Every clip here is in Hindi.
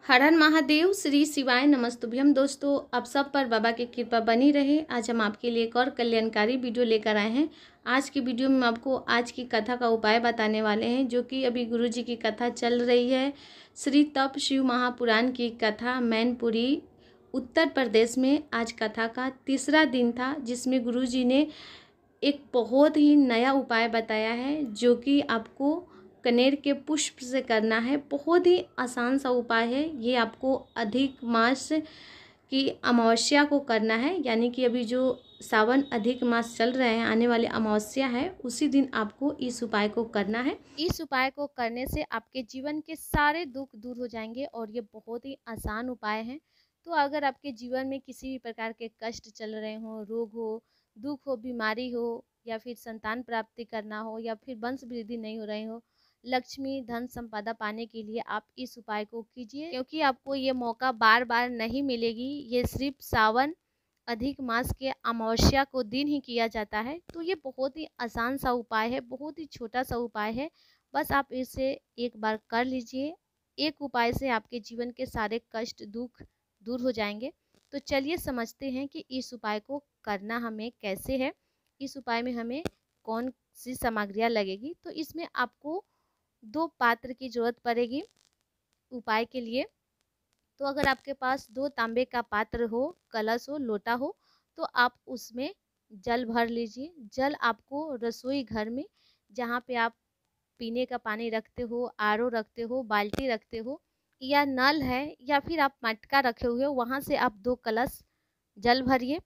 हर हर महादेव, श्री शिवाय नमस्तुभ्यम। दोस्तों, आप सब पर बाबा की कृपा बनी रहे। आज हम आपके लिए एक और कल्याणकारी वीडियो लेकर आए हैं। आज की वीडियो में आपको आज की कथा का उपाय बताने वाले हैं, जो कि अभी गुरुजी की कथा चल रही है। श्री तप शिव महापुराण की कथा मैनपुरी उत्तर प्रदेश में आज कथा का तीसरा दिन था, जिसमें गुरुजी ने एक बहुत ही नया उपाय बताया है, जो कि आपको कनेर के पुष्प से करना है। बहुत ही आसान सा उपाय है। ये आपको अधिक मास की अमावस्या को करना है, यानी कि अभी जो सावन अधिक मास चल रहे हैं, आने वाले अमावस्या है, उसी दिन आपको इस उपाय को करना है। इस उपाय को करने से आपके जीवन के सारे दुख दूर हो जाएंगे और ये बहुत ही आसान उपाय है। तो अगर आपके जीवन में किसी भी प्रकार के कष्ट चल रहे हो, रोग हो, दुख हो, बीमारी हो, या फिर संतान प्राप्ति करना हो, या फिर वंश वृद्धि नहीं हो रही हो, लक्ष्मी धन संपदा पाने के लिए आप इस उपाय को कीजिए, क्योंकि आपको ये मौका बार बार नहीं मिलेगी। ये सिर्फ सावन अधिक मास के अमावस्या को दिन ही किया जाता है। तो ये बहुत ही आसान सा उपाय है, बहुत ही छोटा सा उपाय है। बस आप इसे एक बार कर लीजिए। एक उपाय से आपके जीवन के सारे कष्ट दुख दूर हो जाएंगे। तो चलिए समझते हैं कि इस उपाय को करना हमें कैसे है। इस उपाय में हमें कौन सी सामग्रियाँ लगेगी। तो इसमें आपको 2 पात्र की जरूरत पड़ेगी उपाय के लिए। तो अगर आपके पास 2 तांबे का पात्र हो, कलश हो, लोटा हो, तो आप उसमें जल भर लीजिए। जल आपको रसोई घर में, जहाँ पे आप पीने का पानी रखते हो, आरओ रखते हो, बाल्टी रखते हो, या नल है, या फिर आप मटका रखे हुए हो, वहाँ से आप 2 कलश जल भरिए।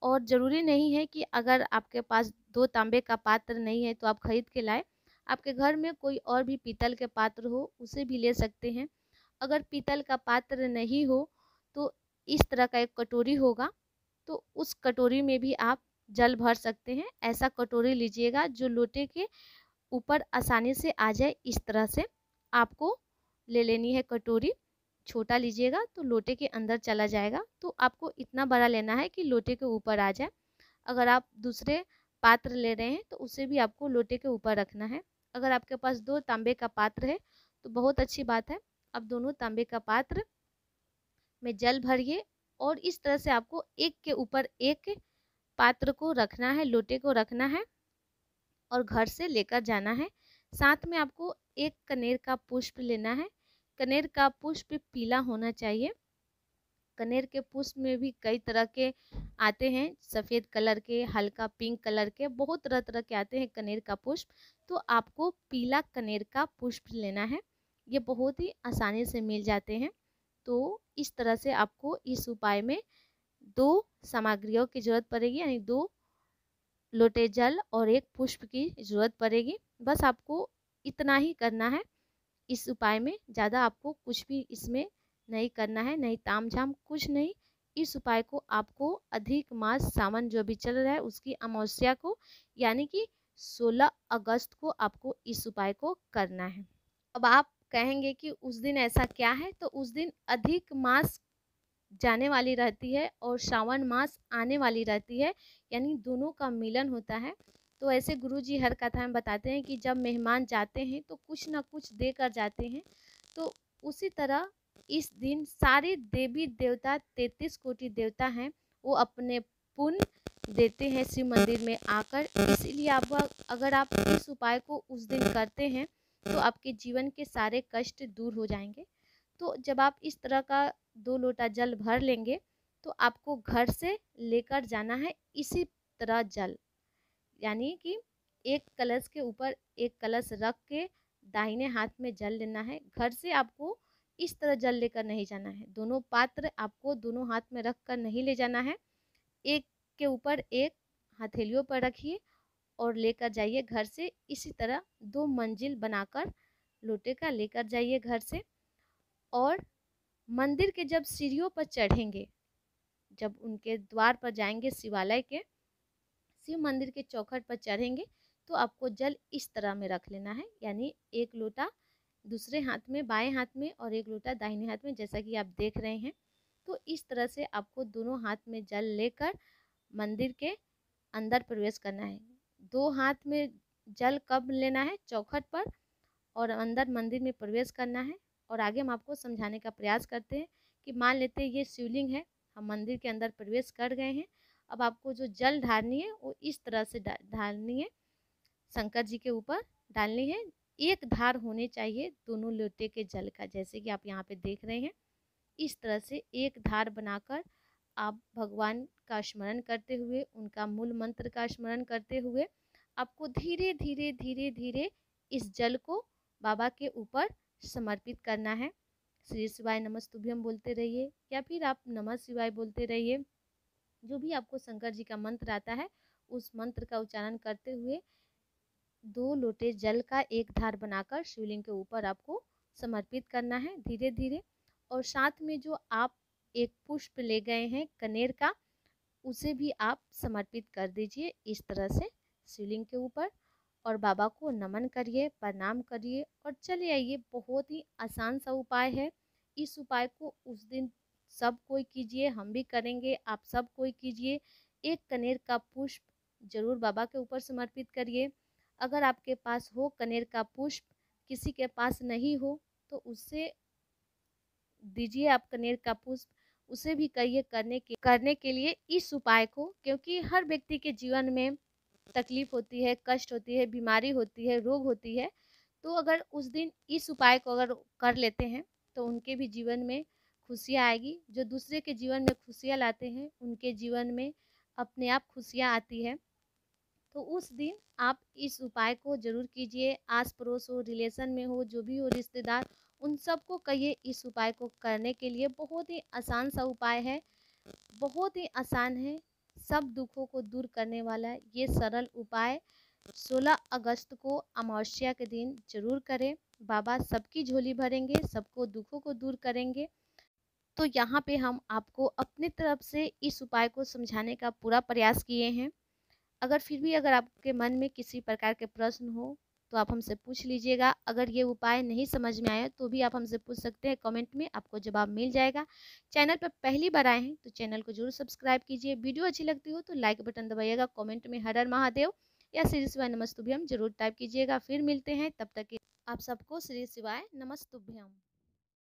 और ज़रूरी नहीं है कि अगर आपके पास 2 तांबे का पात्र नहीं है तो आप खरीद के लाए। आपके घर में कोई और भी पीतल के पात्र हो, उसे भी ले सकते हैं। अगर पीतल का पात्र नहीं हो तो इस तरह का एक कटोरी होगा, तो उस कटोरी में भी आप जल भर सकते हैं। ऐसा कटोरी लीजिएगा जो लोटे के ऊपर आसानी से आ जाए। इस तरह से आपको ले लेनी है कटोरी। छोटा लीजिएगा तो लोटे के अंदर चला जाएगा, तो आपको इतना बड़ा लेना है कि लोटे के ऊपर आ जाए। अगर आप दूसरे पात्र ले रहे हैं तो उसे भी आपको लोटे के ऊपर रखना है। अगर आपके पास 2 तांबे का पात्र है तो बहुत अच्छी बात है। अब दोनों तांबे का पात्र में जल भरिए और इस तरह से आपको एक के ऊपर एक पात्र को रखना है, लोटे को रखना है और घर से लेकर जाना है। साथ में आपको एक कनेर का पुष्प लेना है। कनेर का पुष्प पीला होना चाहिए। कनेर के पुष्प में भी कई तरह के आते हैं, सफ़ेद कलर के, हल्का पिंक कलर के, बहुत तरह तरह के आते हैं कनेर का पुष्प। तो आपको पीला कनेर का पुष्प लेना है। ये बहुत ही आसानी से मिल जाते हैं। तो इस तरह से आपको इस उपाय में 2 सामग्रियों की जरूरत पड़ेगी, यानी 2 लोटे जल और 1 पुष्प की जरूरत पड़ेगी। बस आपको इतना ही करना है इस उपाय में। ज़्यादा आपको कुछ भी इसमें नहीं करना है, नहीं तामझाम, कुछ नहीं। इस उपाय को आपको अधिक मास सावन जो भी चल रहा है उसकी अमावस्या को, यानी कि 16 अगस्त को आपको इस उपाय को करना है। अब आप कहेंगे कि उस दिन ऐसा क्या है, तो उस दिन अधिक मास जाने वाली रहती है और श्रावण मास आने वाली रहती है, यानी दोनों का मिलन होता है। तो ऐसे गुरुजी हर कथा में बताते हैं कि जब मेहमान जाते हैं तो कुछ ना कुछ देकर जाते हैं। तो उसी तरह इस दिन सारे देवी देवता, 33 कोटि देवता हैं, वो अपने पुण्य देते हैं शिव मंदिर में आकर। इसीलिए आप अगर आप इस उपाय को उस दिन करते हैं तो आपके जीवन के सारे कष्ट दूर हो जाएंगे। तो जब आप इस तरह का 2 लोटा जल भर लेंगे तो आपको घर से लेकर जाना है इसी तरह जल, यानी कि एक कलश के ऊपर एक कलश रख के दाहिने हाथ में जल लेना है। घर से आपको इस तरह जल लेकर नहीं जाना है। दोनों पात्र आपको दोनों हाथ में रख कर नहीं ले जाना है। एक के ऊपर एक हथेलियों पर रखिए और लेकर जाइए घर से। इसी तरह 2 मंजिल बनाकर लोटे का लेकर जाइए घर से। और मंदिर के जब सीढ़ियों पर चढ़ेंगे, जब उनके द्वार पर जाएंगे, शिवालय के शिव मंदिर के चौखट पर चढ़ेंगे, तो आपको जल इस तरह में रख लेना है, यानी एक लोटा दूसरे हाथ में, बाएं हाथ में, और एक लोटा दाहिने हाथ में, जैसा कि आप देख रहे हैं। तो इस तरह से आपको दोनों हाथ में जल लेकर मंदिर के अंदर प्रवेश करना है। 2 हाथ में जल कब लेना है? चौखट पर, और अंदर मंदिर में प्रवेश करना है। और आगे हम आपको समझाने का प्रयास करते हैं कि मान लेते हैं ये शिवलिंग है, हम मंदिर के अंदर प्रवेश कर गए हैं। अब आपको जो जल ढारनी है वो इस तरह से ढालनी है, शंकर जी के ऊपर डालनी है। एक धार होने चाहिए दोनों लोटे के जल का, जैसे कि आप यहाँ पे देख रहे हैं। इस तरह से एक धार बनाकर आप भगवान का स्मरण करते हुए, उनका मूल मंत्र का स्मरण करते हुए आपको धीरे धीरे धीरे धीरे इस जल को बाबा के ऊपर समर्पित करना है। श्री शिवाय नमस्तुभ्यम बोलते रहिए या फिर आप नमः शिवाय बोलते रहिए। जो भी आपको शंकर जी का मंत्र आता है उस मंत्र का उच्चारण करते हुए 2 लोटे जल का एक धार बनाकर शिवलिंग के ऊपर आपको समर्पित करना है धीरे धीरे। और साथ में जो आप एक पुष्प ले गए हैं कनेर का, उसे भी आप समर्पित कर दीजिए इस तरह से शिवलिंग के ऊपर, और बाबा को नमन करिए, प्रणाम करिए और चले आइए। बहुत ही आसान सा उपाय है। इस उपाय को उस दिन सब कोई कीजिए, हम भी करेंगे, आप सब कोई कीजिए। एक कनेर का पुष्प जरूर बाबा के ऊपर समर्पित करिए। अगर आपके पास हो कनेर का पुष्प, किसी के पास नहीं हो तो उससे दीजिए आप कनेर का पुष्प, उसे भी कहिए करने के लिए इस उपाय को, क्योंकि हर व्यक्ति के जीवन में तकलीफ होती है, कष्ट होती है, बीमारी होती है, रोग होती है। तो अगर उस दिन इस उपाय को अगर कर लेते हैं तो उनके भी जीवन में खुशियाँ आएगी। जो दूसरे के जीवन में खुशियाँ लाते हैं उनके जीवन में अपने आप खुशियाँ आती है। तो उस दिन आप इस उपाय को ज़रूर कीजिए। आस पड़ोस हो, रिलेशन में हो, जो भी हो रिश्तेदार, उन सबको कहिए इस उपाय को करने के लिए। बहुत ही आसान सा उपाय है, बहुत ही आसान है, सब दुखों को दूर करने वाला है ये सरल उपाय। 16 अगस्त को अमावस्या के दिन जरूर करें। बाबा सबकी झोली भरेंगे, सबको दुखों को दूर करेंगे। तो यहाँ पे हम आपको अपनी तरफ से इस उपाय को समझाने का पूरा प्रयास किए हैं। अगर फिर भी अगर आपके मन में किसी प्रकार के प्रश्न हो तो आप हमसे पूछ लीजिएगा। अगर ये उपाय नहीं समझ में आया तो भी आप हमसे पूछ सकते हैं, कमेंट में आपको जवाब मिल जाएगा। चैनल पर पहली बार आए हैं तो चैनल को जरूर सब्सक्राइब कीजिए। वीडियो अच्छी लगती हो तो लाइक बटन दबाइएगा। कमेंट में हर हर महादेव या श्री शिवाय नमस्तुभ्यम जरूर टाइप कीजिएगा। फिर मिलते हैं, तब तक आप सबको श्री शिवाय नमस्तुभ्यम।